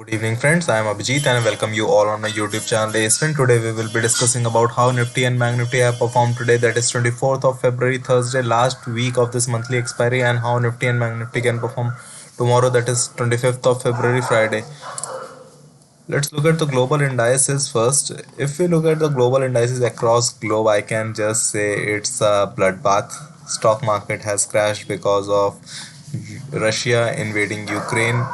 Good evening friends, I am Abhijit and I welcome you all on my YouTube channel ASFIN. Today we will be discussing about how Nifty and Banknifty have performed today, that is 24th of February, Thursday, last week of this monthly expiry, and how Nifty and Banknifty can perform tomorrow, that is 25th of February, Friday. Let's look at the global indices first. If we look at the global indices across globe, I can just say it's a bloodbath. Stock market has crashed because of Russia invading Ukraine.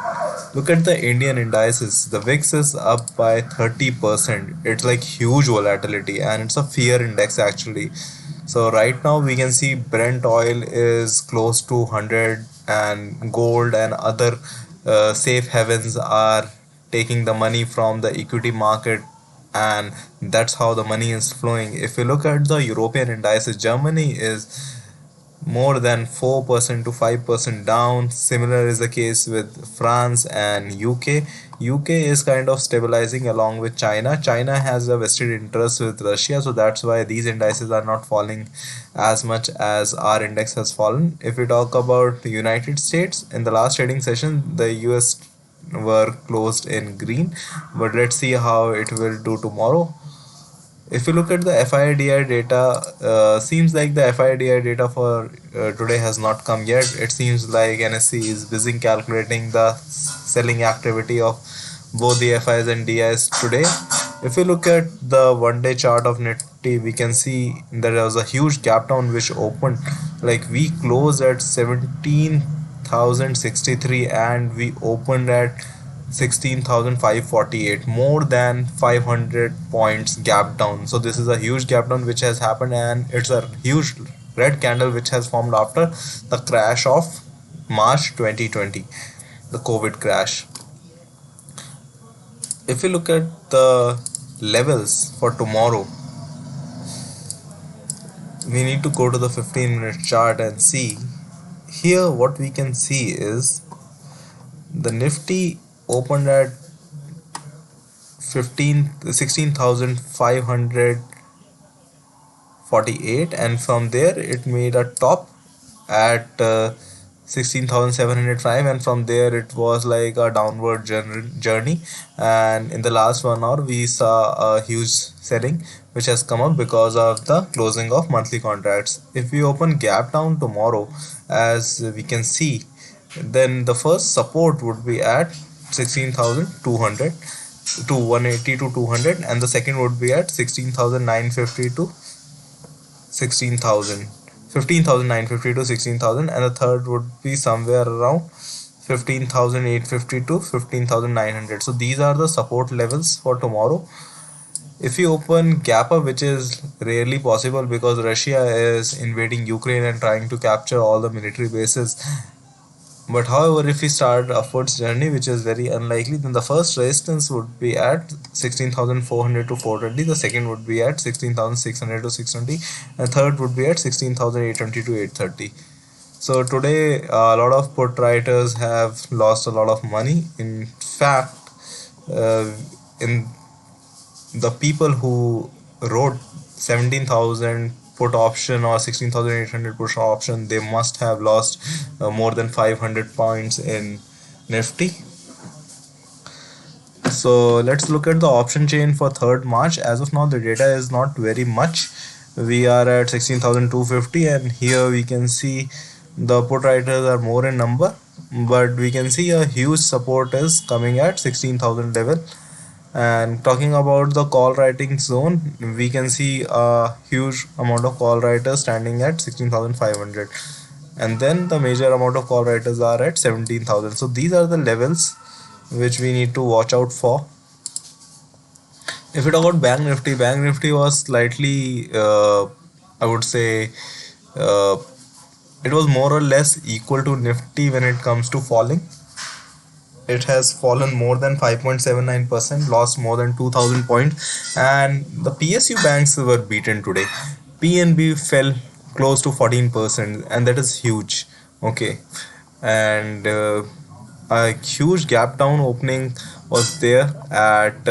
Look at the Indian indices. The VIX is up by 30%. It's like huge volatility and it's a fear index actually. So right now we can see Brent oil is close to 100 and gold and other safe havens are taking the money from the equity market, and that's how the money is flowing. If you look at the European indices, Germany is more than 4% to 5% down. Similar is the case with France and UK. UK is kind of stabilizing along with China. China has a vested interest with Russia, so that's why these indices are not falling as much as our index has fallen. If we talk about the United States, in the last trading session the US were closed in green, but let's see how it will do tomorrow. If you look at the FIDI data, seems like the FIDI data for today has not come yet. It seems like NSE is busy calculating the selling activity of both the FIs and DIs today. If you look at the one-day chart of Nifty, we can see there was a huge gap down which opened, like we closed at 17,063 and we opened at 16,548, more than 500 points gap down. So this is a huge gap down which has happened, and it's a huge red candle which has formed after the crash of March 2020, the COVID crash. If you look at the levels for tomorrow, we need to go to the 15-minute chart and see. Here what we can see is the Nifty opened at 16,548, and from there it made a top at 16,705, and from there it was like a downward journey, and in the last 1 hour we saw a huge selling which has come up because of the closing of monthly contracts. If we open gap down tomorrow, as we can see, then the first support would be at 16,200 to 180 to 200, and the second would be at 16,950 to 16,000, 15,950 to 16,000, and the third would be somewhere around 15,850 to 15,900. So these are the support levels for tomorrow. If you open gap up, which is rarely possible because Russia is invading Ukraine and trying to capture all the military bases, but however, if we start upwards journey, which is very unlikely, then the first resistance would be at 16,400 to 420, the second would be at 16,600 to 620, and third would be at 16,820 to 830. So today a lot of put writers have lost a lot of money. In fact, in the people who wrote 17,000 put option or 16,800 put option, they must have lost more than 500 points in Nifty. So let's look at the option chain for 3rd March. As of now the data is not very much. We are at 16,250, and here we can see the put writers are more in number, but we can see a huge support is coming at 16,000 level. And talking about the call writing zone, we can see a huge amount of call writers standing at 16,500, and then the major amount of call writers are at 17,000. So these are the levels which we need to watch out for. If we talk about Bank Nifty was slightly I would say it was more or less equal to Nifty when it comes to falling. It has fallen more than 5.79%, lost more than 2,000 points, and the PSU banks were beaten today. PNB fell close to 14%, and that is huge. Okay, and a huge gap down opening was there at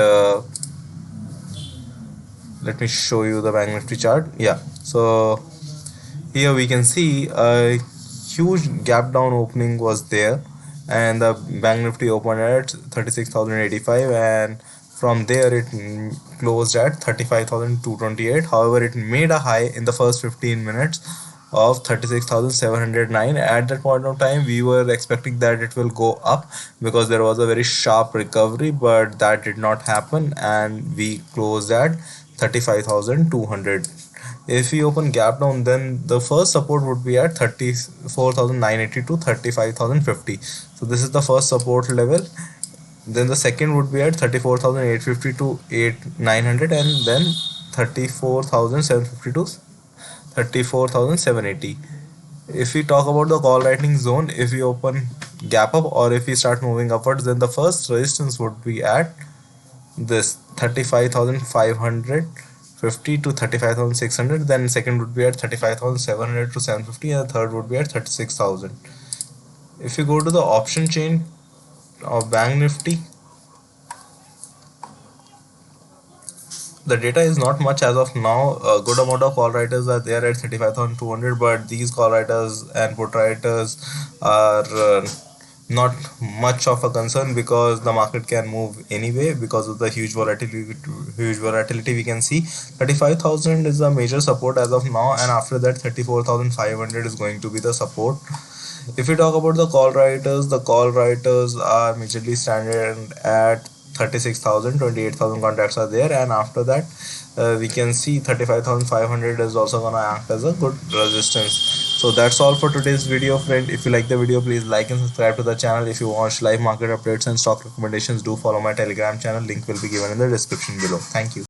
let me show you the Bank Nifty chart. Yeah, so here we can see a huge gap down opening was there and the Bank Nifty opened at 36,085, and from there it closed at 35,228. However, it made a high in the first 15 minutes of 36,709. At that point of time, we were expecting that it will go up because there was a very sharp recovery, but that did not happen, and we closed at 35,200. If we open gap down, then the first support would be at 34,980 to 35,050. So this is the first support level. Then the second would be at 34,850 to 900, and then 34,750 to 34,780. If we talk about the call writing zone, if we open gap up or if we start moving upwards, then the first resistance would be at this 35,550 to 35,600. Then second would be at 35,700 to 750, and the third would be at 36,000. If you go to the option chain of Bank Nifty, the data is not much as of now. A good amount of call writers are there at 35,200, but these call writers and put writers are not much of a concern because the market can move anyway because of the huge volatility we can see. 35,000 is a major support as of now, and after that 34,500 is going to be the support. If we talk about the call writers are majorly standard at 36,000, 28,000 contracts are there, and after that we can see 35,500 is also gonna act as a good resistance. So that's all for today's video, friend. If you like the video, please like and subscribe to the channel. If you watch live market updates and stock recommendations, do follow my Telegram channel. Link will be given in the description below. Thank you.